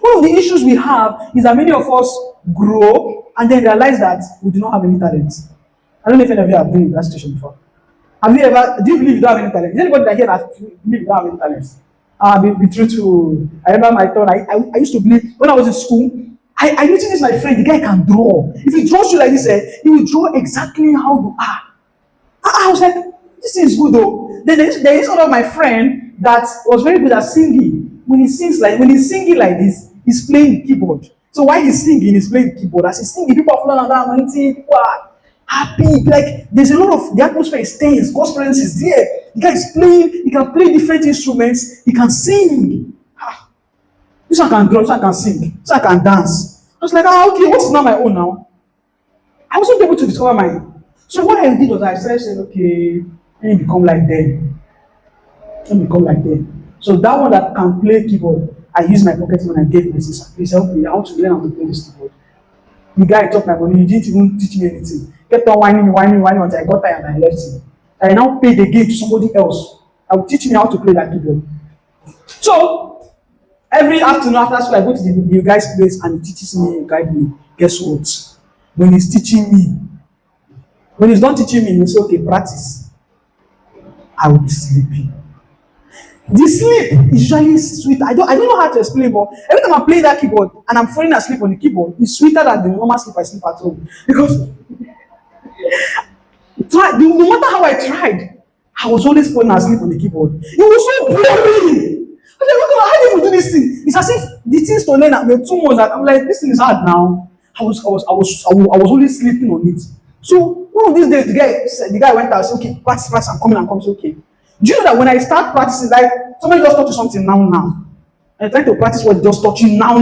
One of the issues we have is that many of us grow and then realize that we do not have any talent. I don't know if any of you have been in that situation before. Have you ever, do you believe you don't have any talent? Is anybody that here that believe you don't have any talents? Be truthful. I remember my turn. I used to believe when I was in school, I noticed this, my friend, the guy can draw. If he draws you like this, he will draw exactly how you are. I was like, this is good though. Then there is one of my friend that was very good at singing. When he's singing like this, he's playing the keyboard. So while he's singing, he's playing the keyboard. As he's singing, people are flowing around, anointing, people are happy. Like there's a lot of the atmosphere is tense, God's presence is there. The guy is playing, he can play different instruments, he can sing. This one can draw, this one can sing, this one can dance. I was like, okay, what is not my own now? I wasn't able to discover mine. So what I did was I started saying, okay, let me become like them. Let me become like them. So that one that can play keyboard, I used my pocket money and gave my sister. Please help me. I want to learn how to play this keyboard. The guy took my money. He didn't even teach me anything. Kept on whining until I got tired and I left him. I now paid the game to somebody else. I would teach me how to play that keyboard. So every afternoon after school, I go to the guy's place and he teaches me, guide me. Guess what? When he's teaching me, when he's not teaching me, he say, okay, practice. I will be sleeping. The sleep is usually sweet. I don't know how to explain, but every time I play that keyboard and I'm falling asleep on the keyboard, it's sweeter than the normal sleep I sleep at home. Because no matter how I tried, I was always falling asleep on the keyboard. It was so boring. I was like, how do you do this thing? It's as if the things to learn at me 2 months that I'm like, this thing is hard now. I was always sleeping on it. So one of these days, the guy went out and said, okay, practice, I'm coming. So, okay. Do you know that when I start practicing, like somebody just taught you something now, and trying to practice what they just taught you now,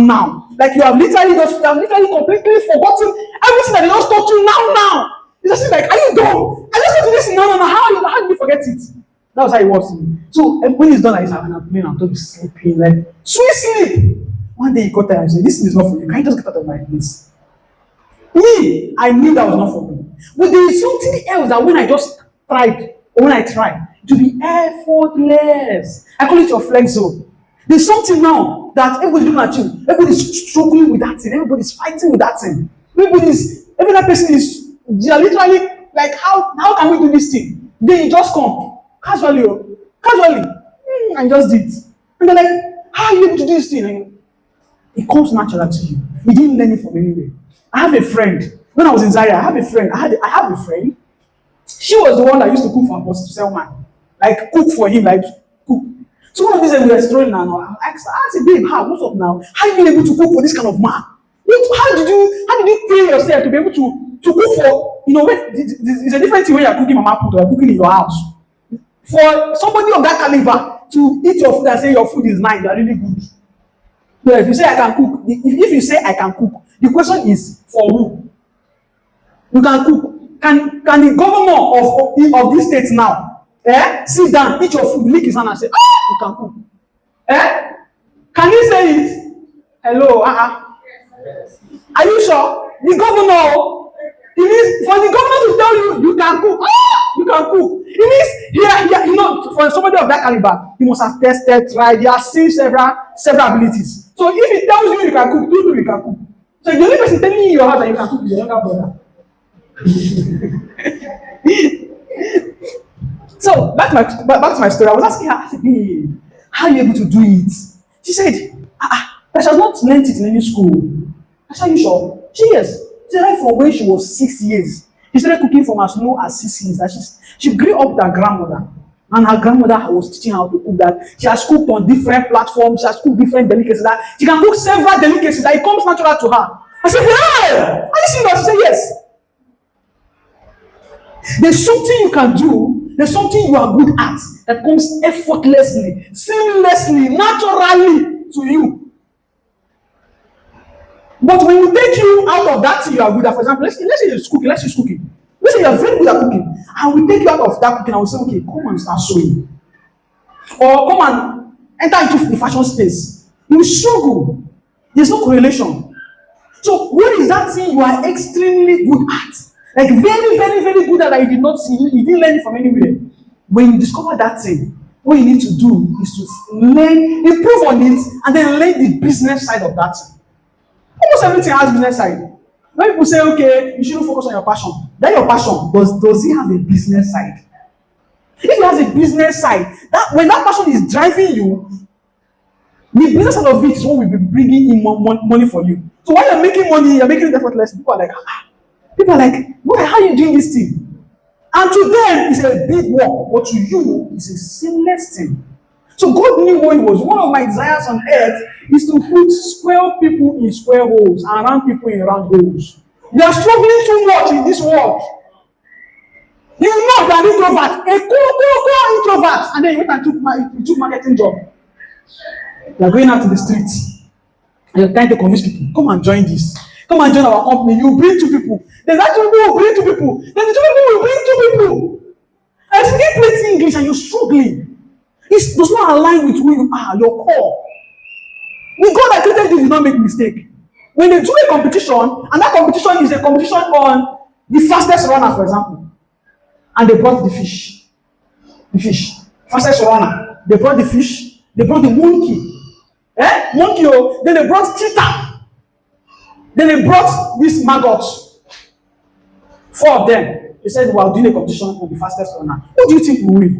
like you have literally completely forgotten everything that they just taught you now. It's just like, are you dumb? I just taught you this no. How did you forget it? That was how it was to me. So when he's done like this, I'm playing, I'm totally sleeping, like sweet sleep. One day he got tired and said, this is not for you. Can you just get out of my place? Me, I knew that was not for me. But there is something else that when I tried, to be effortless. I call it your flex zone. There's something now that everybody's looking at you. Everybody's struggling with that thing. Everybody's fighting with that thing. Every other person is, they are literally like, how can we do this thing? Then you just come casually, and just did. And they're like, how are you able to do this thing? And it comes natural to you. You didn't learn it from anywhere. I have a friend. When I was in Zaria, I have a friend. She was the one that used to cook for Apostle Selman. Like cook for him, like cook. So one of these days we were strolling and I asked, babe, what's up now? How you been able to cook for this kind of man? How did you train yourself to be able to cook for, it's a different thing when you're cooking mama put or you're cooking in your house. For somebody of that caliber to eat your food and say your food is nice, you're really good. So if you say I can cook, if you say I can cook, the question is for who? You can cook. Can the governor of this state now sit down, eat your food, lick his hand and say, you can cook? Can he say it? Hello? Yes. Are you sure? The governor, it means for the governor to tell you, you can cook. You can cook. It means for somebody of that caliber, he must have tested, tried, he has seen several abilities. So if he tells you can cook, you can cook. So the only person telling you in your house that you can cook is your younger brother. So back to my story. I was asking her, how are you able to do it? She said, that she has not learned it in any school. I said, are you sure? Yes. She said, from when she was 6 years. She started cooking from as low as 6 years. That she grew up with her grandmother. And her grandmother was teaching her how to cook that. She has cooked on different platforms. She has cooked different delicacies. That she can cook several delicacies. That it comes natural to her. I said, hey! Are you serious? She said, yes. There's something you can do, there's something you are good at that comes effortlessly, seamlessly, naturally to you. But when we take you out of that thing you are good at, for example, let's say it's cooking, let's say you are very good at cooking, and we take you out of that cooking and we say, okay, come and start sewing. Or come and enter into the fashion space. You will struggle. There's no correlation. So what is that thing you are extremely good at? Like very, very, very good at that you did not see, you didn't learn it from anywhere. When you discover that thing, what you need to do is to learn, improve on it, and then learn the business side of that. Almost everything has business side. When people say, okay, you shouldn't focus on your passion, then your passion, does it have a business side? If it has a business side, that when that passion is driving you, the business side of it is what will be bringing in more money for you. So while you're making money, you're making it effortless. People are like, people are like, why? How are you doing this thing? And to them, it's a big work, but to you, it's a seamless thing. So God knew what it was. One of my desires on earth is to put square people in square holes and round people in round holes. We are struggling too much in this world. You know you are an introvert, a cool introvert, and then you went and took marketing job. You are going out to the streets and you're trying to convince people, come and join this. Come and join our company. You bring 2 people. Then that 2 people will bring 2 people. Then the 2 people will bring 2 people. And if you get plenty English and you're struggling, it does not align with who you are, your core. The God that created you did not make mistake. When they do a competition, and that competition is a competition on the fastest runner, for example, and they brought the fish. The fish. Fastest runner. They brought the fish. They brought the monkey. Monkey. Then they brought cheetah. Then they brought these maggots. 4 of them. They said, we are doing a competition on the fastest runner. Who do you think will win?